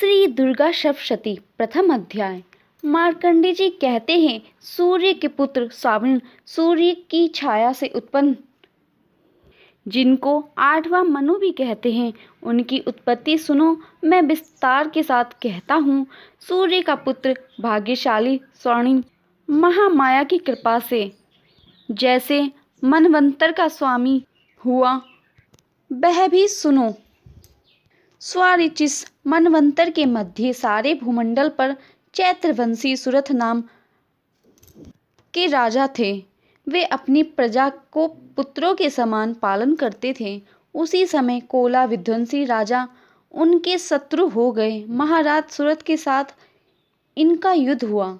श्री दुर्गा सप्तशती प्रथम अध्याय। मार्कंडेय जी कहते हैं, सूर्य के पुत्र श्रावण सूर्य की छाया से उत्पन्न, जिनको आठवां मनु भी कहते हैं, उनकी उत्पत्ति सुनो। मैं विस्तार के साथ कहता हूँ। सूर्य का पुत्र भाग्यशाली स्वर्णिम महामाया की कृपा से जैसे मनवंतर का स्वामी हुआ, वह भी सुनो। स्वारिचिस मनवंतर के मध्य सारे भूमंडल पर चैत्रवंशी सुरथ नाम के राजा थे। वे अपनी प्रजा को पुत्रों के समान पालन करते थे। उसी समय कोला विध्वंसी राजा उनके शत्रु हो गए। महाराज सुरथ के साथ इनका युद्ध हुआ।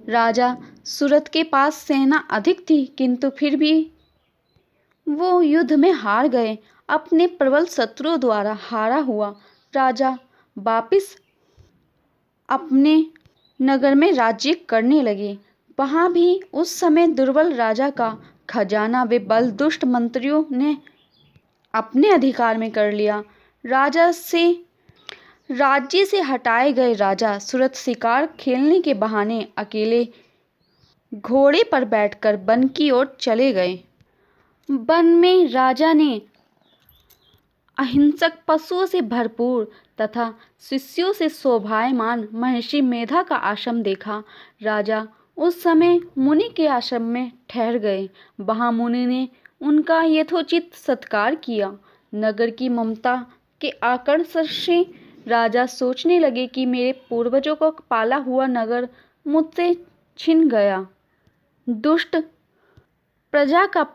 राजा सुरथ के पास सेना अधिक थी, किंतु फिर भी वो युद्ध में हार गए। अपने प्रबल शत्रुओं द्वारा हारा हुआ राजा वापिस अपने नगर में राज्य करने लगे। वहाँ भी उस समय दुर्बल राजा का खजाना वे बल दुष्ट मंत्रियों ने अपने अधिकार में कर लिया। राज्य से हटाए गए राजा सुरथ शिकार खेलने के बहाने अकेले घोड़े पर बैठकर वन की ओर चले गए। वन में राजा ने अहिंसक पशुओं से भरपूर तथा शिष्यों से शोभायमान महर्षि मेधा का आश्रम देखा। राजा उस समय मुनि के आश्रम में ठहर गए। वहाँ मुनि ने उनका यथोचित सत्कार किया। नगर की ममता के आकर्षण से राजा सोचने लगे कि मेरे पूर्वजों का पाला हुआ नगर मुझसे छिन गया। दुष्ट प्रजा का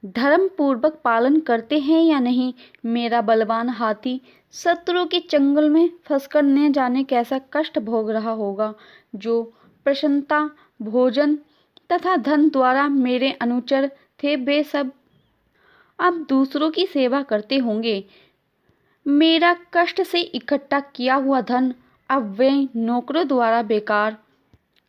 धर्म पूर्वक पालन करते हैं या नहीं। मेरा बलवान हाथी शत्रु के चंगुल में फंसकर न जाने कैसा कष्ट भोग रहा होगा। जो प्रसन्नता भोजन तथा धन द्वारा मेरे अनुचर थे, वे सब अब दूसरों की सेवा करते होंगे। मेरा कष्ट से इकट्ठा किया हुआ धन अब वे नौकरों द्वारा बेकार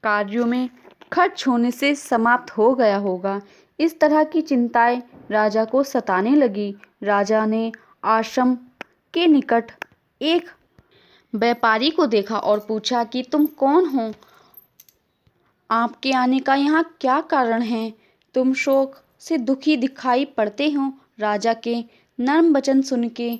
कार्यों में खर्च होने से समाप्त हो गया होगा। इस तरह की चिंताएं राजा को सताने लगी। राजा ने आश्रम के निकट एक व्यापारी को देखा और पूछा कि तुम कौन हो? आपके आने का यहाँ क्या कारण है? तुम शोक से दुखी दिखाई पड़ते हो। राजा के नर्म वचन सुन के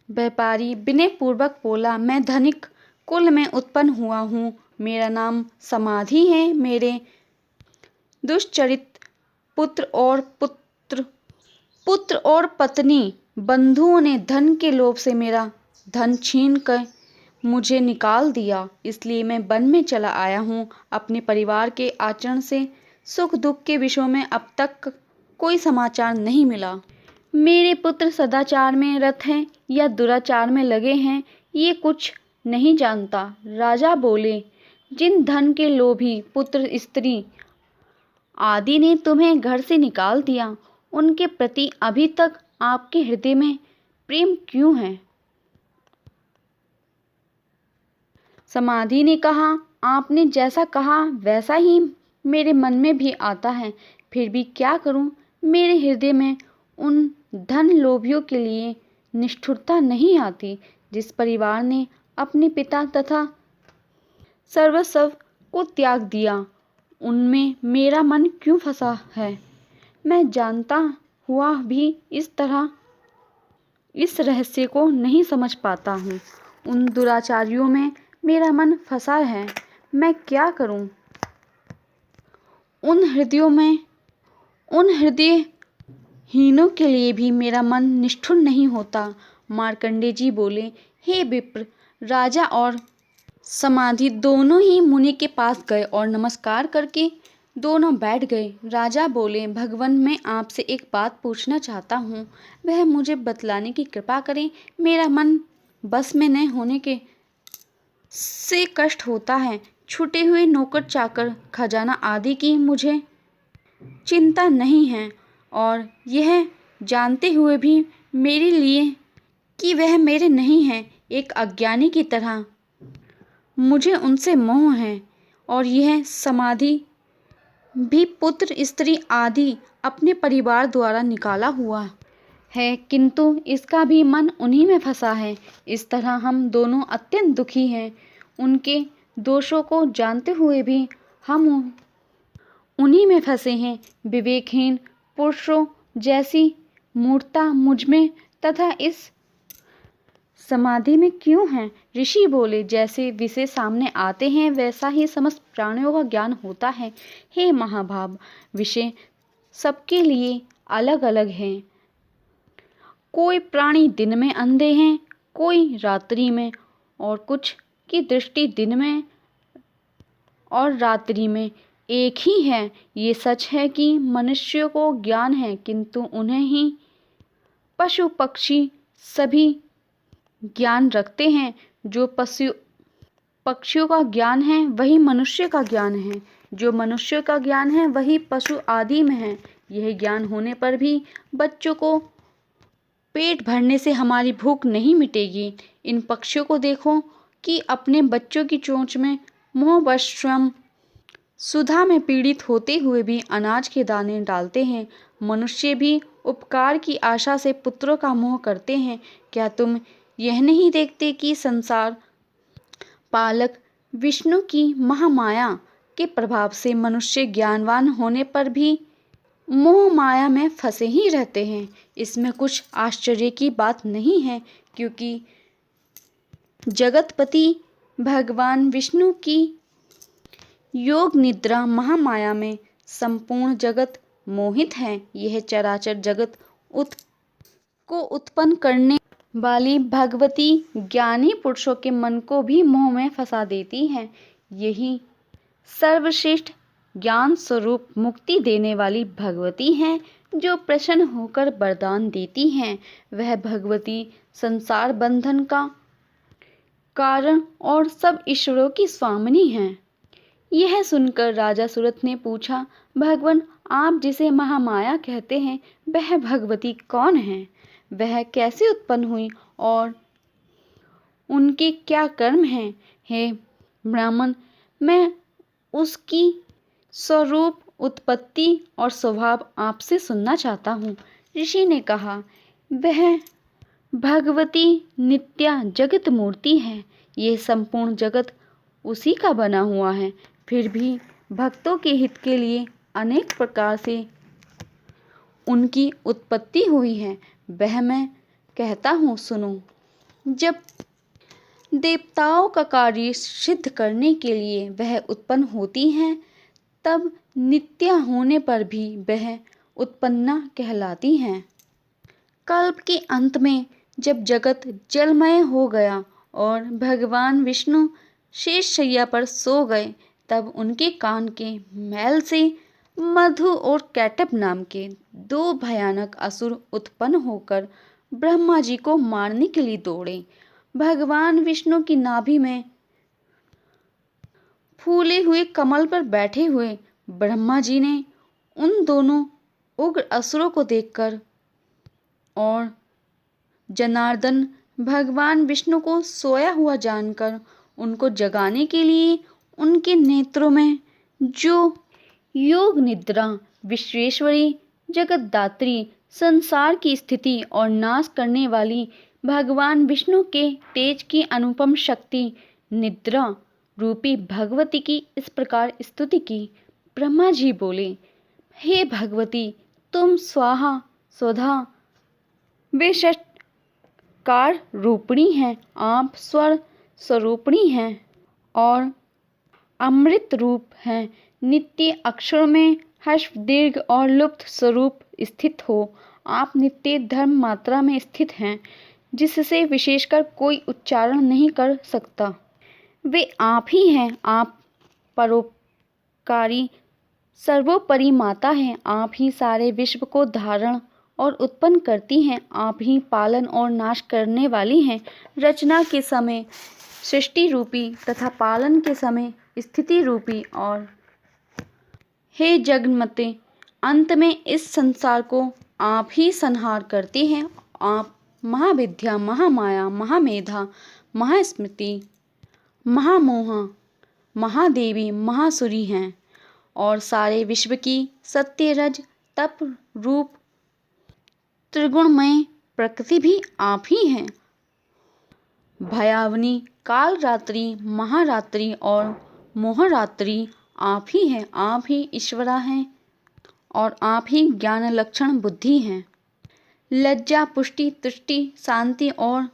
व्यापारी विनय पूर्वक बोला, मैं धनिक कुल में उत्पन्न हुआ हूँ। मेरा नाम समाधि है। मेरे दुष्चरित पुत्र और पत्नी बंधुओं ने धन के लोभ से मेरा धन छीन कर मुझे निकाल दिया, इसलिए मैं वन में चला आया हूँ। अपने परिवार के आचरण से सुख दुख के विषयों में अब तक कोई समाचार नहीं मिला। मेरे पुत्र सदाचार में रत हैं या दुराचार में लगे हैं, ये कुछ नहीं जानता। राजा बोले, जिन धन के लोभी पुत्र स्त्री आदि ने तुम्हें घर से निकाल दिया, उनके प्रति अभी तक आपके हृदय में प्रेम क्यों है? समाधि ने कहा, आपने जैसा कहा वैसा ही मेरे मन में भी आता है। फिर भी क्या करूं? मेरे हृदय में उन धन लोभियों के लिए निष्ठुरता नहीं आती। जिस परिवार ने अपने पिता तथा सर्वस्व को त्याग दिया, उनमें मेरा मन क्यों फंसा है? मैं जानता हुआ भी इस रहस्य को नहीं समझ पाता हूँ। उन दुराचारियों में मेरा मन फंसा है। मैं क्या करूँ? उन हृदयहीनों के लिए भी मेरा मन निष्ठुर नहीं होता। मार्कंडेय जी बोले, हे विप्र, राजा और समाधि दोनों ही मुनि के पास गए और नमस्कार करके दोनों बैठ गए। राजा बोले, भगवान, मैं आपसे एक बात पूछना चाहता हूँ, वह मुझे बतलाने की कृपा करें। मेरा मन बस में न होने के से कष्ट होता है। छूटे हुए नौकर चाकर खजाना आदि की मुझे चिंता नहीं है, और यह जानते हुए भी मेरे लिए कि वह मेरे नहीं हैं, एक अज्ञानी की तरह मुझे उनसे मोह है। और यह समाधि भी पुत्र स्त्री आदि अपने परिवार द्वारा निकाला हुआ है, किंतु इसका भी मन उन्हीं में फंसा है। इस तरह हम दोनों अत्यंत दुखी हैं। उनके दोषों को जानते हुए भी हम उन्हीं में फंसे हैं। विवेकहीन पुरुषों जैसी मूर्खता मुझ में तथा इस समाधि में क्यों है? ऋषि बोले, जैसे विषय सामने आते हैं वैसा ही समस्त प्राणियों का ज्ञान होता है। हे महाभाव, विषय सबके लिए अलग अलग हैं। कोई प्राणी दिन में अंधे हैं, कोई रात्रि में, और कुछ की दृष्टि दिन में और रात्रि में एक ही है। ये सच है कि मनुष्यों को ज्ञान है, किंतु उन्हें ही पशु पक्षी सभी ज्ञान रखते हैं। जो पक्षियों का ज्ञान है वही मनुष्य का ज्ञान है, जो मनुष्य का ज्ञान है वही पशु आदि में है। यह ज्ञान होने पर भी बच्चों को पेट भरने से हमारी भूख नहीं मिटेगी। इन पक्षियों को देखो कि अपने बच्चों की चोंच में मोहवश स्वयं सुधा में पीड़ित होते हुए भी अनाज के दाने डालते हैं। मनुष्य भी उपकार की आशा से पुत्रों का मोह करते हैं। क्या तुम यह नहीं देखते कि संसार पालक विष्णु की महामाया के प्रभाव से मनुष्य ज्ञानवान होने पर भी मोह माया में फंसे ही रहते हैं? इसमें कुछ आश्चर्य की बात नहीं है, क्योंकि जगतपति भगवान विष्णु की योग निद्रा महामाया में संपूर्ण जगत मोहित है। यह चराचर जगत को उत्पन्न करने वाली भगवती ज्ञानी पुरुषों के मन को भी मोह में फंसा देती है। यही सर्वश्रेष्ठ ज्ञान स्वरूप मुक्ति देने वाली भगवती हैं, जो प्रसन्न होकर वरदान देती हैं। वह भगवती संसार बंधन का कारण और सब ईश्वरों की स्वामिनी हैं। यह सुनकर राजा सुरथ ने पूछा, भगवान, आप जिसे महामाया कहते हैं वह भगवती कौन है? वह कैसे उत्पन्न हुई और उनके क्या कर्म हैं? हे ब्राह्मण, मैं उसकी स्वरूप, उत्पत्ति और स्वभाव आपसे सुनना चाहता हूँ। ऋषि ने कहा, वह भगवती नित्या जगत मूर्ति है। ये संपूर्ण जगत उसी का बना हुआ है। फिर भी भक्तों के हित के लिए अनेक प्रकार से उनकी उत्पत्ति हुई है। वह मैं कहता हूँ, सुनो। जब देवताओं का कार्य सिद्ध करने के लिए वह उत्पन्न होती हैं, तब नित्य होने पर भी वह उत्पन्ना कहलाती हैं। कल्प के अंत में जब जगत जलमय हो गया और भगवान विष्णु शेष शैया पर सो गए, तब उनके कान के मैल से मधु और कैटभ नाम के दो भयानक असुर उत्पन्न होकर ब्रह्मा जी को मारने के लिए दौड़े। भगवान विष्णु की नाभि में फूले हुए कमल पर बैठे हुए ब्रह्मा जी ने उन दोनों उग्र असुरों को देखकर और जनार्दन भगवान विष्णु को सोया हुआ जानकर उनको जगाने के लिए उनके नेत्रों में जो योग निद्रा, विश्वेश्वरी, जगतदात्री, संसार की स्थिति और नाश करने वाली भगवान विष्णु के तेज की अनुपम शक्ति निद्रा रूपी भगवती की इस प्रकार स्तुति की। ब्रह्मा जी बोले, हे भगवती, तुम स्वाहा स्वधा विषटकार रूपिणी हैं। आप स्वर स्वरूपिणी हैं और अमृत रूप हैं। नित्य अक्षरों में हर्ष, दीर्घ और लुप्त स्वरूप स्थित हो। आप नित्य धर्म मात्रा में स्थित हैं, जिससे विशेषकर कोई उच्चारण नहीं कर सकता। वे आप ही हैं। आप परोपकारी सर्वोपरि माता हैं। आप ही सारे विश्व को धारण और उत्पन्न करती हैं। आप ही पालन और नाश करने वाली हैं। रचना के समय सृष्टि रूपी तथा पालन के समय स्थिति रूपी और हे जगन्माते, अंत में इस संसार को आप ही संहार करते हैं। आप महाविद्या, महामाया, महामेधा, महास्मृति, महामोहा, महादेवी, महासुरी हैं और सारे विश्व की सत्य, रज, तप रूप त्रिगुणमय प्रकृति भी आप ही हैं। भयावनी कालरात्रि, महारात्रि और मोहरात्रि आप ही हैं। आप ही ईश्वरा हैं और आप ही ज्ञान लक्षण बुद्धि हैं। लज्जा पुष्टि तुष्टि शांति और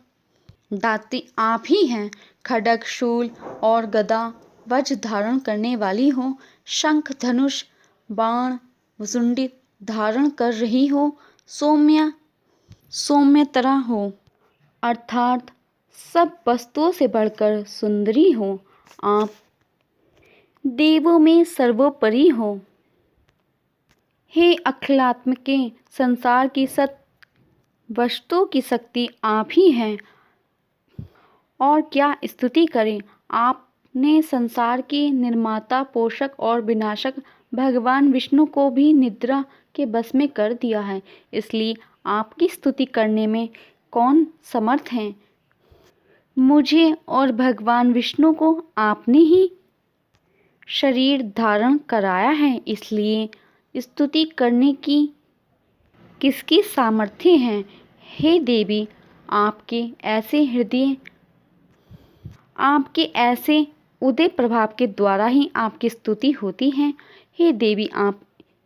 दाति आप ही हैं। खड्ग शूल और गदा वज्र धारण करने वाली हो, शंख धनुष बाण सुंडी धारण कर रही हो, सौम्यतरा हो, अर्थात सब वस्तुओं से बढ़कर सुंदरी हो। आप देवों में सर्वोपरि हो। हे अखिलात्मक के संसार की सत वस्तुओं की शक्ति आप ही हैं। और क्या स्तुति करें, आपने संसार के निर्माता पोषक और विनाशक भगवान विष्णु को भी निद्रा के बस में कर दिया है, इसलिए आपकी स्तुति करने में कौन समर्थ है। मुझे और भगवान विष्णु को आपने ही शरीर धारण कराया है, इसलिए स्तुति करने की किसकी सामर्थ्य है। हे देवी, आपके ऐसे उदय प्रभाव के द्वारा ही आपकी स्तुति होती है। हे देवी, आप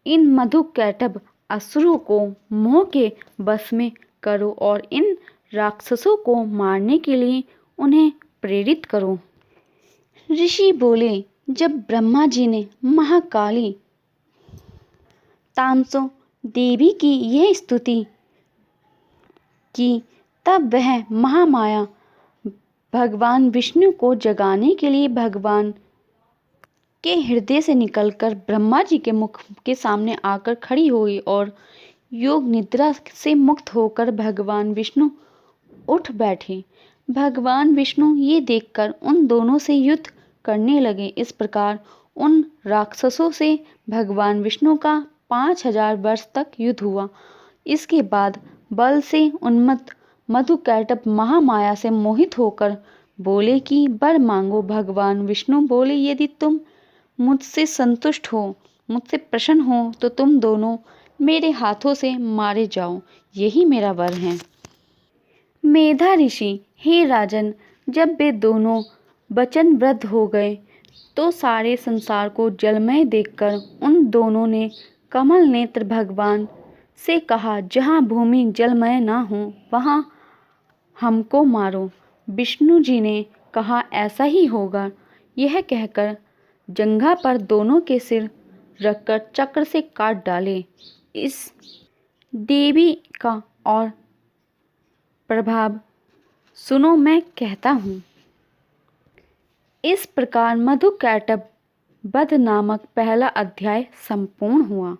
इन मधुकैटभ असुरों को मोह के बस में करो और इन राक्षसों को मारने के लिए उन्हें प्रेरित करो। ऋषि बोले, जब ब्रह्मा जी ने महाकाली तामसो देवी की यह स्तुति की, तब वह महामाया भगवान विष्णु को जगाने के लिए भगवान के हृदय से निकलकर ब्रह्मा जी के मुख के सामने आकर खड़ी हुई और योग निद्रा से मुक्त होकर भगवान विष्णु उठ बैठे। भगवान विष्णु ये देखकर उन दोनों से युद्ध करने लगे। इस प्रकार उन राक्षसों से भगवान विष्णु का 5000 वर्ष तक युद्ध हुआ। इसके बाद बल से उन्मत्त मधुकैटभ महामाया से मोहित होकर बोले कि वर मांगो। भगवान विष्णु बोले, यदि तुम मुझसे संतुष्ट हो, मुझसे प्रसन्न हो, तो तुम दोनों मेरे हाथों से मारे जाओ, यही मेरा वर है। मेधा ऋषि, हे राजन, जब वे दोनों वचनबद्ध हो गए तो सारे संसार को जलमय देखकर उन दोनों ने कमल नेत्र भगवान से कहा, जहाँ भूमि जलमय ना हो वहाँ हमको मारो। विष्णु जी ने कहा, ऐसा ही होगा। यह कहकर जंघा पर दोनों के सिर रखकर चक्र से काट डाले। इस देवी का और प्रभाव सुनो, मैं कहता हूँ। इस प्रकार मधुकैटभ वध नामक पहला अध्याय संपूर्ण हुआ।